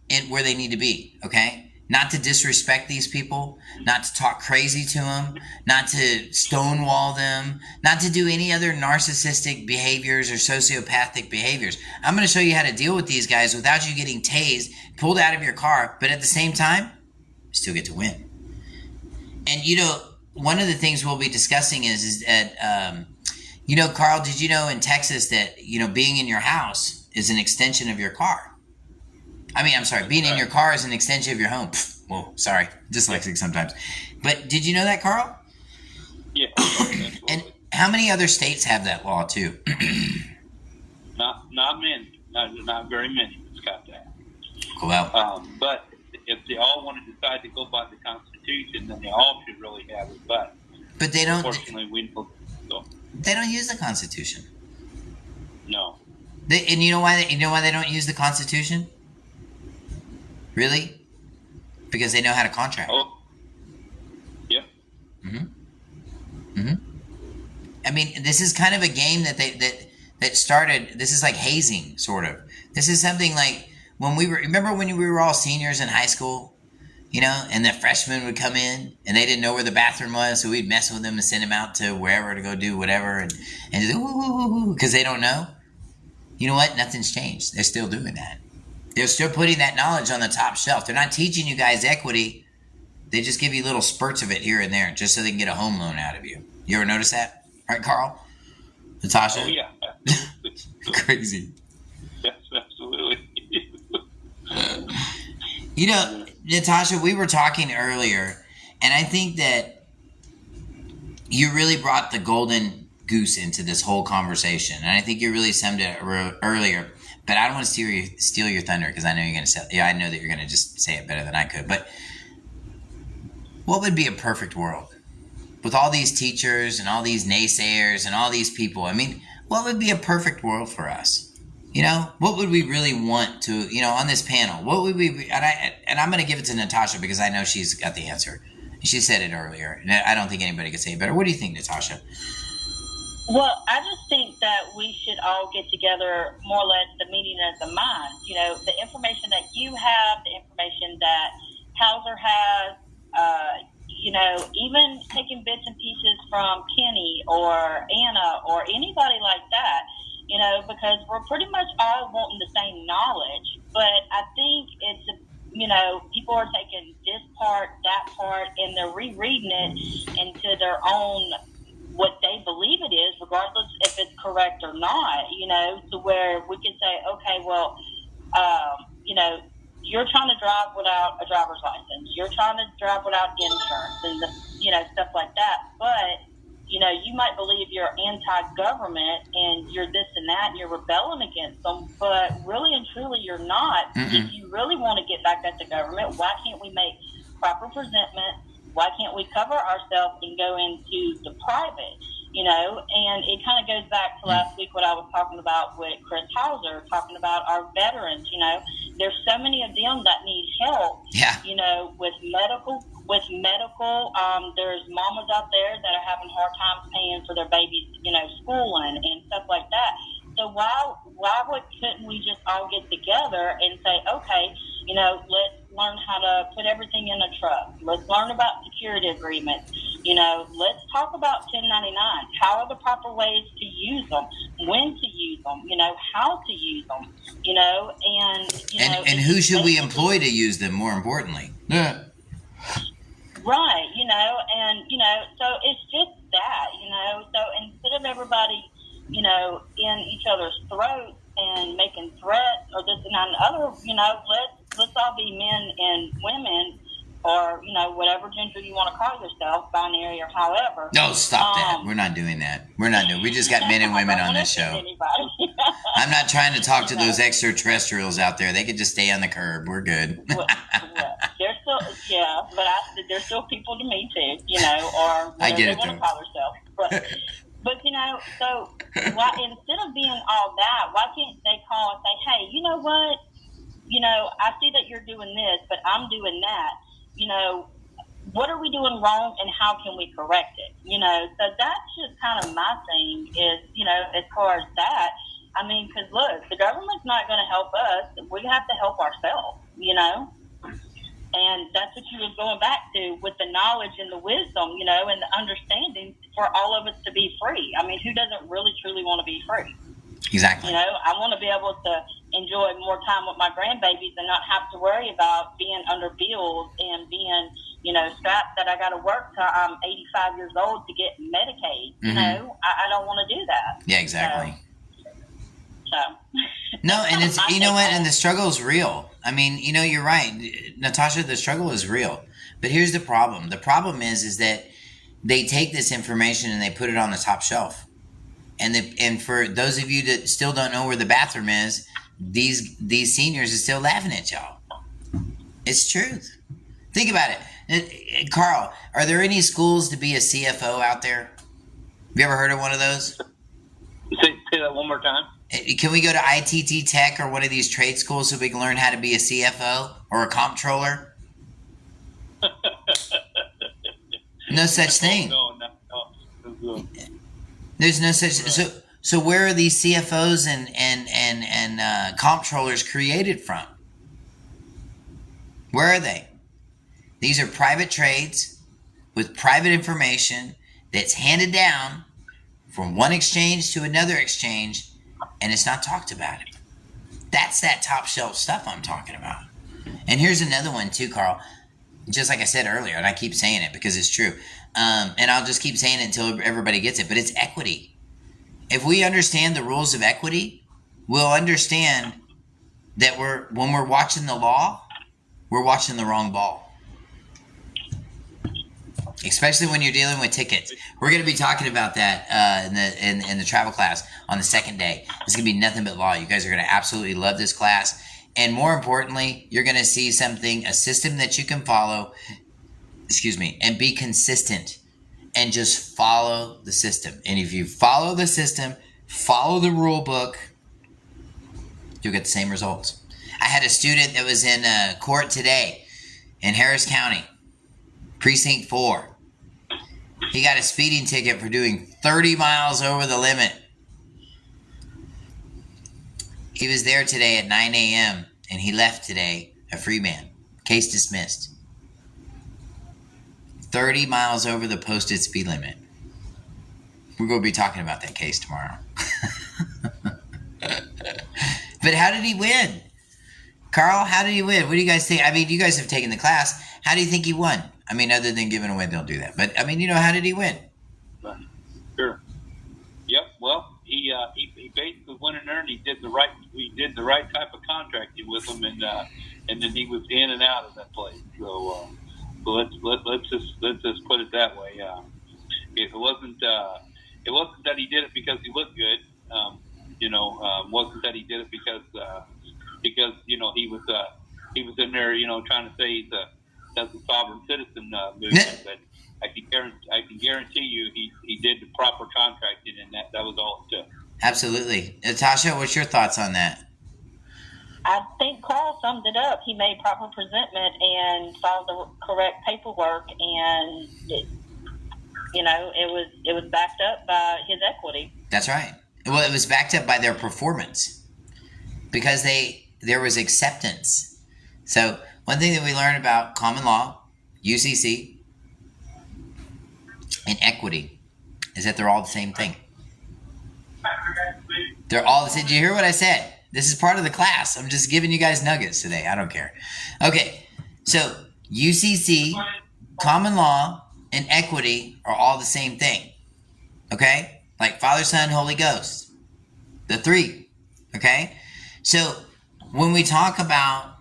in where they need to be, okay? Not to disrespect these people, not to talk crazy to them, not to stonewall them, not to do any other narcissistic behaviors or sociopathic behaviors. I'm going to show you how to deal with these guys without you getting tased, pulled out of your car, but at the same time, you still get to win. And, one of the things we'll be discussing is that, Carl, did you know in Texas that, being in your house is an extension of your car? Being in your car is an extension of your home. Whoa, sorry, dyslexic sometimes. But did you know that, Carl? Yeah. And how many other states have that law too? Not many. Not very many. It's got that. Well, but if they all want to decide to go by the Constitution, then they all should really have it. But they don't. Unfortunately, we don't. So. They don't use the Constitution. No. And you know why? You know why they don't use the Constitution? Really? Because they know how to contract. Oh. Yeah. This is kind of a game that started. This is like hazing, sort of. This is something like remember when we were all seniors in high school, and the freshmen would come in and they didn't know where the bathroom was, so we'd mess with them and send them out to wherever to go do whatever, and just because they don't know. You know what? Nothing's changed. They're still doing that. They're still putting that knowledge on the top shelf. They're not teaching you guys equity. They just give you little spurts of it here and there just so they can get a home loan out of you. You ever notice that? Right, Carl? Natasha? Oh, yeah. Crazy. Yes, absolutely. Natasha, we were talking earlier, and I think that you really brought the golden goose into this whole conversation. And I think you really summed it earlier. But I don't want to steal your thunder because I know you're going to say, I know that you're going to just say it better than I could. But what would be a perfect world with all these teachers and all these naysayers and all these people? What would be a perfect world for us? What would we really want to, on this panel? What would we? And I'm going to give it to Natasha because I know she's got the answer. She said it earlier, and I don't think anybody could say it better. What do you think, Natasha? Well, I just think that we should all get together, more or less, the meeting of the minds. The information that you have, the information that Hauser has, even taking bits and pieces from Kenny or Anna or anybody like that, because we're pretty much all wanting the same knowledge. But I think it's, people are taking this part, that part, and they're rereading it into their own what they believe it is, regardless if it's correct or not, to where we can say, okay, well, you're trying to drive without a driver's license. You're trying to drive without insurance and, stuff like that. But, you might believe you're anti-government and you're this and that and you're rebelling against them, but really and truly you're not. Mm-mm. If you really want to get back at the government, why can't we make proper presentment? Why can't we cover ourselves and go into the private, And it kind of goes back to last week what I was talking about with Chris Hauser, talking about our veterans, There's so many of them that need help, with medical. There's mamas out there that are having hard times paying for their babies, schooling and stuff like that. So why couldn't we just all get together and say, okay, let's learn how to put everything in a trust. Let's learn about security agreements. Let's talk about 1099. How are the proper ways to use them? When to use them? How to use them? And who should we employ to use them? More importantly, yeah. Right, so it's just that, so instead of everybody, in each other's throats and making threats or this and that and the other, let's all be men and women or, whatever gender you want to call yourself, binary or however. No, stop that. We're not doing that. We just got men and women on this show. I'm not trying to talk to those extraterrestrials out there. They could just stay on the curb. We're good. Well, they're still, yeah, but they're still people to me too, or whatever they want to call themselves. But so why, instead of being all that, why can't they call and say, hey, you know what? I see that you're doing this, but I'm doing that. What are we doing wrong and how can we correct it? So that's just kind of my thing is, as far as that, because look, the government's not going to help us. We have to help ourselves, and that's what you was going back to with the knowledge and the wisdom, and the understanding for all of us to be free. Who doesn't really truly want to be free? Exactly. I want to be able to enjoy more time with my grandbabies and not have to worry about being under bills and being, strapped that I got to work till I'm 85 years old to get Medicaid. Mm-hmm. I don't want to do that. Yeah, exactly. So. No, and it's, and the struggle is real. You're right. Natasha, the struggle is real. But here's the problem. The problem is that they take this information and they put it on the top shelf. And for those of you that still don't know where the bathroom is, these seniors are still laughing at y'all. It's truth. Think about it. Carl, are there any schools to be a CFO out there? Have you ever heard of one of those? Say that one more time. Can we go to ITT Tech or one of these trade schools so we can learn how to be a CFO or a comptroller? No such thing. No. There's no such. So where are these CFOs and comptrollers created from? Where are they? These are private trades with private information that's handed down from one exchange to another exchange, and it's not talked about. That's that top shelf stuff I'm talking about. And here's another one too, Carl. Just like I said earlier, and I keep saying it because it's true. And I'll just keep saying it until everybody gets it, but it's equity. If we understand the rules of equity, we'll understand that when we're watching the law, we're watching the wrong ball. Especially when you're dealing with tickets. We're going to be talking about that in the travel class on the second day. It's going to be nothing but law. You guys are going to absolutely love this class. And more importantly, you're going to see a system that you can follow, and be consistent and just follow the system. And if you follow the system, follow the rule book, you'll get the same results. I had a student that was in court today in Harris County, Precinct 4. He got a speeding ticket for doing 30 miles over the limit. He was there today at 9 a.m. and he left today a free man. Case dismissed. 30 miles over the posted speed limit. We're going to be talking about that case tomorrow. But how did he win? Carl, how did he win? What do you guys think? You guys have taken the class. How do you think he won? Other than giving away, don't do that. But, how did he win? Sure. Yep. Well, he basically went in there and he did the right type of contracting with them, and then he was in and out of that place. So let's just put it that way. It wasn't that he did it because he looked good. Wasn't that he did it because he was in there, trying to say that's a sovereign citizen movement. But I can guarantee you he did the proper contracting, and that was all it took. Absolutely. Natasha, what's your thoughts on that? I think Carl summed it up. He made proper presentment and filed the correct paperwork, and it was backed up by his equity. That's right. Well, it was backed up by their performance because there was acceptance. So one thing that we learned about common law, UCC, and equity is that they're all the same thing. They're all the same. Did you hear what I said? This is part of the class. I'm just giving you guys nuggets today. I don't care. Okay, so UCC, common law, and equity are all the same thing. Okay? Like Father, Son, Holy Ghost. The three. Okay? So when we talk about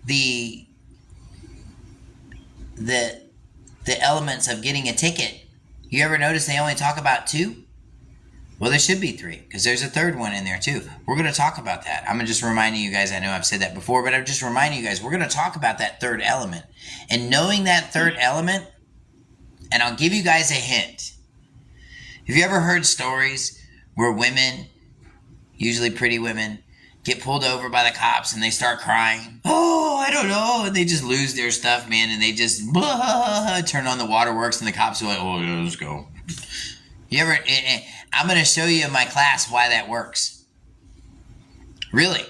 the elements of getting a ticket, you ever notice they only talk about two? Well, there should be three, because there's a third one in there too. We're going to talk about that. I'm just reminding you guys, I know I've said that before, but I'm just reminding you guys, we're going to talk about that third element. And knowing that third element, and I'll give you guys a hint. Have you ever heard stories where women, usually pretty women, get pulled over by the cops and they start crying? Oh, I don't know. And they just lose their stuff, man, and they just turn on the waterworks and the cops are like, oh, yeah, let's go. You ever... I'm going to show you in my class why that works. Really.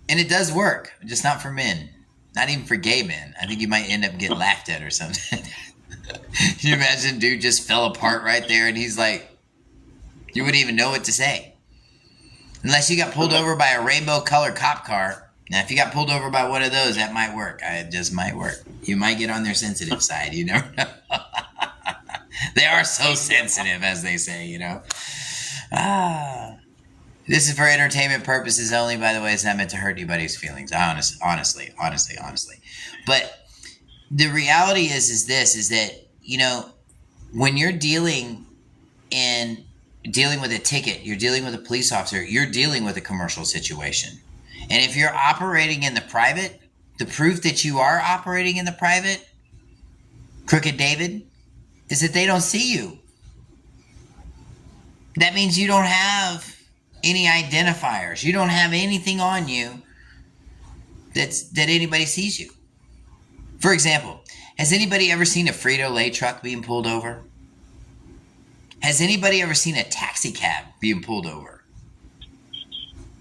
And it does work, just not for men. Not even for gay men. I think you might end up getting laughed at or something. Can you imagine dude just fell apart right there and he's like, you wouldn't even know what to say. Unless you got pulled over by a rainbow colored cop car. Now, if you got pulled over by one of those, that might work. It just might work. You might get on their sensitive side. You never know. They are so sensitive, as they say, you know. This is for entertainment purposes only, by the way. It's not meant to hurt anybody's feelings. Honestly. But the reality is that, you know, when you're dealing with a ticket, you're dealing with a police officer, you're dealing with a commercial situation. And if you're operating in the private, the proof that you are operating in the private, Crooked David, is that they don't see you. That means you don't have any identifiers. You don't have anything on you that anybody sees you. For example, has anybody ever seen a Frito-Lay truck being pulled over? Has anybody ever seen a taxi cab being pulled over?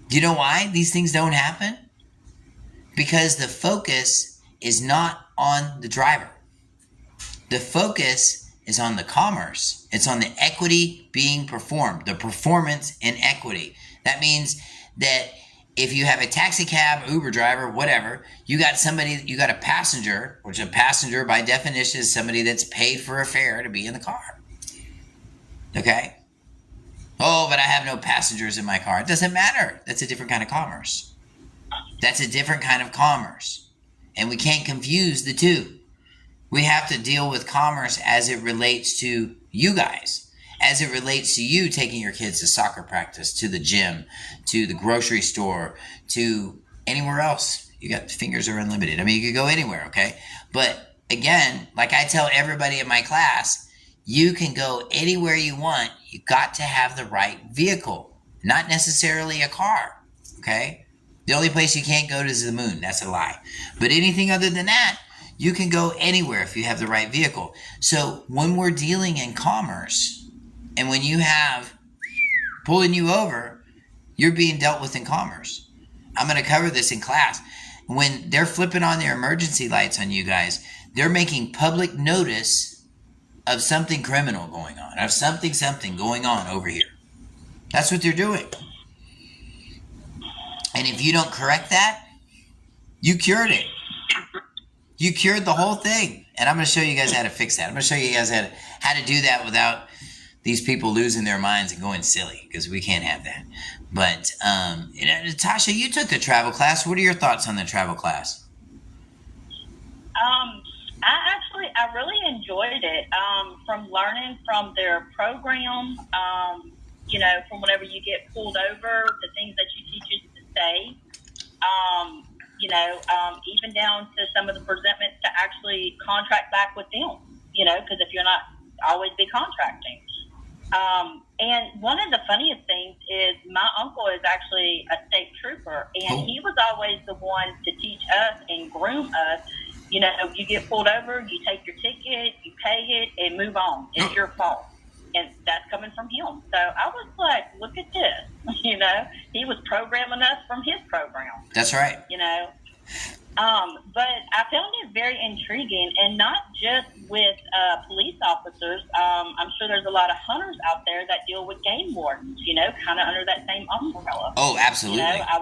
Do you know why these things don't happen? Because the focus is not on the driver. The focus is on the commerce. It's on the equity being performed, the performance in equity. That means that if you have a taxi cab, Uber driver, whatever, you got a passenger, which a passenger by definition is somebody that's paid for a fare to be in the car. Okay? Oh, but I have no passengers in my car. It doesn't matter. That's a different kind of commerce. That's a different kind of commerce. And we can't confuse the two. We have to deal with commerce as it relates to you guys, as it relates to you taking your kids to soccer practice, to the gym, to the grocery store, to anywhere else. You got fingers are unlimited. I mean, you could go anywhere, okay? But again, like I tell everybody in my class, you can go anywhere you want. You got to have the right vehicle, not necessarily a car, okay? The only place you can't go to is the moon. That's a lie. But anything other than that, you can go anywhere if you have the right vehicle. So when we're dealing in commerce, and when you have pulling you over, you're being dealt with in commerce. I'm going to cover this in class. When they're flipping on their emergency lights on you guys, they're making public notice of something criminal going on, of something going on over here. That's what they're doing. And if you don't correct that, you cured it. You cured the whole thing. And I'm going to show you guys how to fix that. I'm going to show you guys how to do that without these people losing their minds and going silly, because we can't have that. But, Natasha, you took the travel class. What are your thoughts on the travel class? I really enjoyed it. From learning from their program, from whenever you get pulled over, the things that you teach us to say, even down to some of the presentments to actually contract back with them, because if you're not always be contracting. And one of the funniest things is my uncle is actually a state trooper, and he was always the one to teach us and groom us. You get pulled over, you take your ticket, you pay it, and move on. It's your fault. And that's coming from him. So I was like, look at this. He was programming us from his program. That's right. But I found it very intriguing, and not just with police officers. I'm sure there's a lot of hunters out there that deal with game wardens, kind of under that same umbrella. Oh, absolutely. I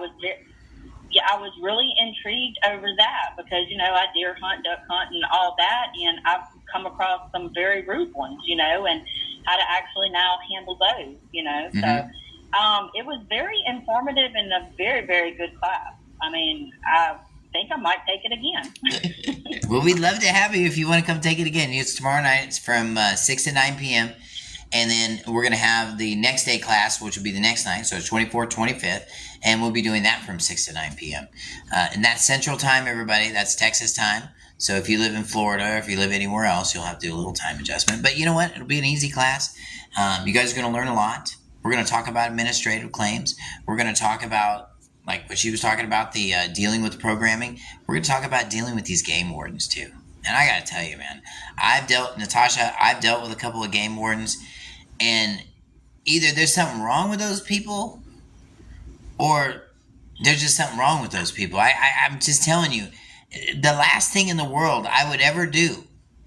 was really intrigued over that because, I deer hunt, duck hunt, and all that, and I've come across some very rude ones, and how to actually now handle those, Mm-hmm. So it was very informative and a very, very good class. I mean, I think I might take it again. Well, we'd love to have you if you want to come take it again. It's tomorrow night. It's from 6 to 9 p.m. And then we're going to have the next day class, which will be the next night. So it's 24th, 25th. And we'll be doing that from 6 to 9 p.m. And that's Central Time, everybody. That's Texas time. So if you live in Florida or if you live anywhere else, you'll have to do a little time adjustment. But you know what? It'll be an easy class. You guys are going to learn a lot. We're going to talk about administrative claims. We're going to talk about, like what she was talking about, the dealing with the programming. We're going to talk about dealing with these game wardens too. And I got to tell you, man, I've dealt with a couple of game wardens, and either there's something wrong with those people or there's just something wrong with those people. I'm just telling you, the last thing in the world I would ever do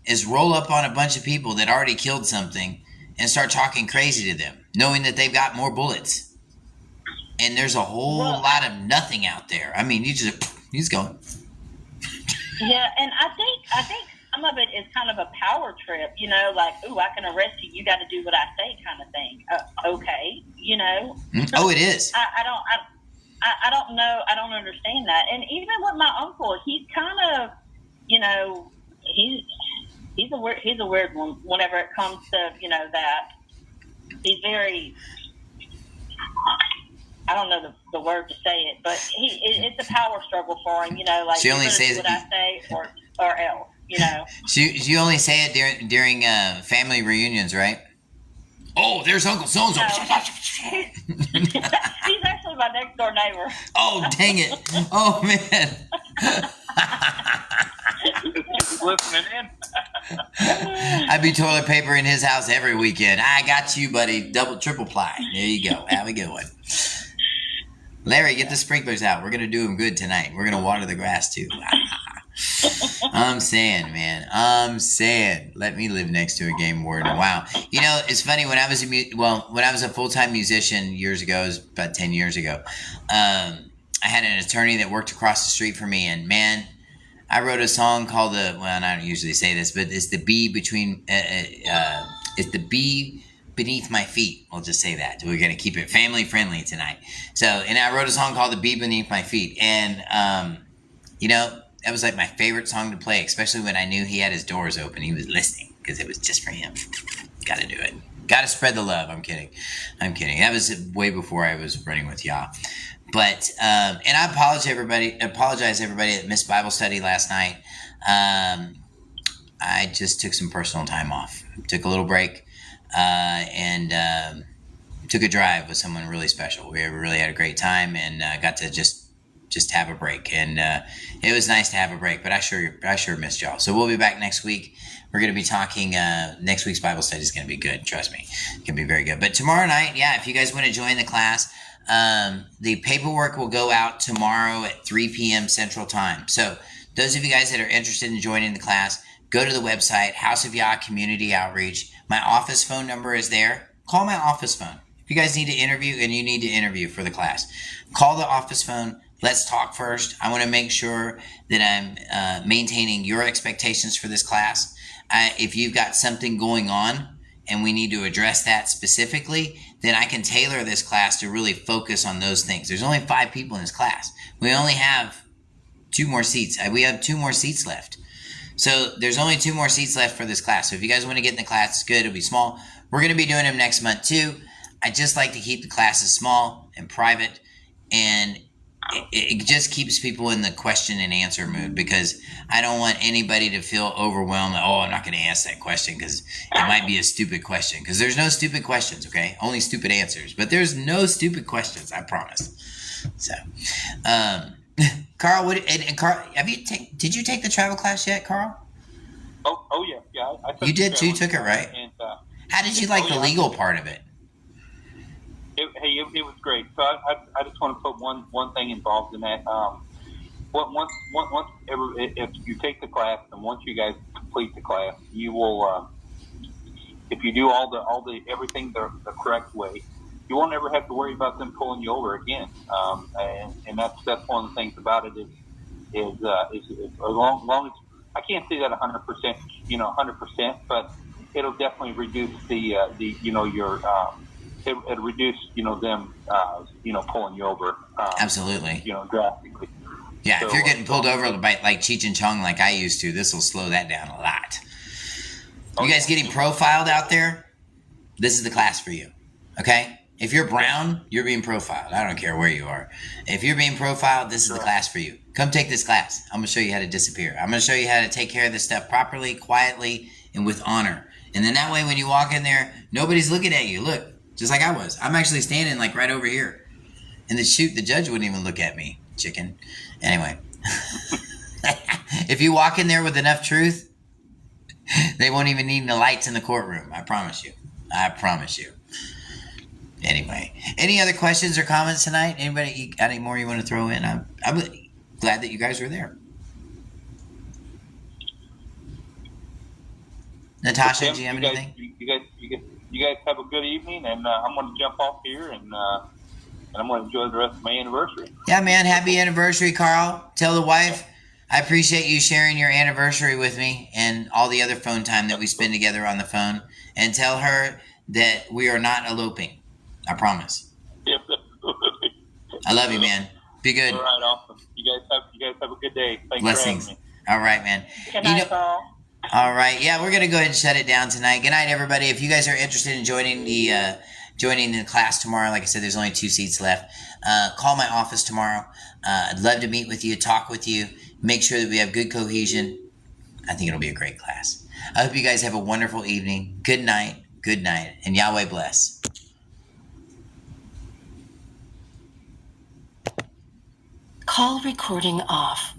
is roll up on a bunch of people that already killed something and start talking crazy to them, knowing that they've got more bullets. And there's a whole lot of nothing out there. I mean, he's going. Yeah, and I think some of it is kind of a power trip, like, ooh, I can arrest you. You got to do what I say, kind of thing. Okay, Oh, it is. I don't know. I don't understand that. And even with my uncle, he's kind of, he's a weird one. Whenever it comes to that, he's very. I don't know the word to say it, but it's a power struggle for him, like, she only says what I say or else, You only say it during family reunions, right? Oh, there's Uncle So-and-so. He's actually my next door neighbor. Oh, dang it. Oh, man. Listening in. I'd be toilet paper in his house every weekend. I got you, buddy. Double, triple ply. There you go. Have a good one. Larry, get the sprinklers out. We're going to do them good tonight. We're going to water the grass, too. I'm saying, man. Let me live next to a game warden. Wow. It's funny. When I was a full-time musician years ago, it was about 10 years ago, I had an attorney that worked across the street from me, and, man, I wrote a song called and I don't usually say this, but it's the bee between, it's the bee beneath my feet. We'll just say that. We're going to keep it family friendly tonight. So, and I wrote a song called The Bee Beneath My Feet. And, that was like my favorite song to play, especially when I knew he had his doors open. He was listening because it was just for him. Got to do it. Got to spread the love. I'm kidding. That was way before I was running with y'all. But, and I apologize everybody that missed Bible study last night. I just took some personal time off. Took a little break. And took a drive with someone really special. We really had a great time and got to just have a break. And it was nice to have a break, but I sure missed y'all. So we'll be back next week. We're going to be talking, next week's Bible study is going to be good. Trust me. It's going to be very good. But tomorrow night, if you guys want to join the class, the paperwork will go out tomorrow at 3 p.m. Central Time. So those of you guys that are interested in joining the class, go to the website, House of Yah Community Outreach. My office phone number is there. Call my office phone. If you guys need to interview and you need to interview for the class, call the office phone. Let's talk first. I want to make sure that I'm maintaining your expectations for this class. If you've got something going on and we need to address that specifically, then I can tailor this class to really focus on those things. There's only 5 people in this class. We only have 2 more seats. We have 2 more seats left. So there's only 2 more seats left for this class. So if you guys want to get in the class, it's good. It'll be small. We're going to be doing them next month too. I just like to keep the classes small and private, and it just keeps people in the question and answer mood, because I don't want anybody to feel overwhelmed. Oh, I'm not going to ask that question because it might be a stupid question. Because there's no stupid questions, okay? Only stupid answers. But there's no stupid questions, I promise. So, Carl, Carl, did you take the travel class yet, Carl? Oh yeah. I took you did too. You took it, right? And, how did you like the legal part of it? It was great. So I just want to put one thing involved in that. if you take the class, and once you guys complete the class, you will. If you do all the everything the correct way, you won't ever have to worry about them pulling you over again. And that's one of the things about it is as long as I can't say that 100%, 100%, but it'll definitely reduce it'll reduce them pulling you over. Absolutely. Drastically. Yeah, So, if you're getting pulled over by like Cheech and Chong like I used to, this will slow that down a lot. You guys getting profiled out there? This is the class for you. Okay? If you're brown, you're being profiled. I don't care where you are. If you're being profiled, this is the class for you. Come take this class. I'm going to show you how to disappear. I'm going to show you how to take care of this stuff properly, quietly, and with honor. And then that way when you walk in there, nobody's looking at you. Look, just like I was. I'm actually standing like right over here. And the judge wouldn't even look at me, chicken. Anyway. If you walk in there with enough truth, they won't even need the lights in the courtroom. I promise you. I promise you. Anyway, any other questions or comments tonight? Anybody got any more you want to throw in? I'm glad that you guys were there. Natasha, Tim, do you have anything? You guys have a good evening, and I'm going to jump off here, and I'm going to enjoy the rest of my anniversary. Yeah, man. Happy anniversary, Carl. Tell the wife I appreciate you sharing your anniversary with me and all the other phone time that we spend together on the phone. And tell her that we are not eloping. I promise. Yep. I love you, man. Be good. All right, awesome. You guys have a good day. Thanks Blessings. for having me. All right, man. Good night, Paul. All right. Yeah, we're going to go ahead and shut it down tonight. Good night, everybody. If you guys are interested in joining the class tomorrow, like I said, there's only 2 seats left. Call my office tomorrow. I'd love to meet with you, talk with you, make sure that we have good cohesion. I think it'll be a great class. I hope you guys have a wonderful evening. Good night, and Yahweh bless. Call recording off.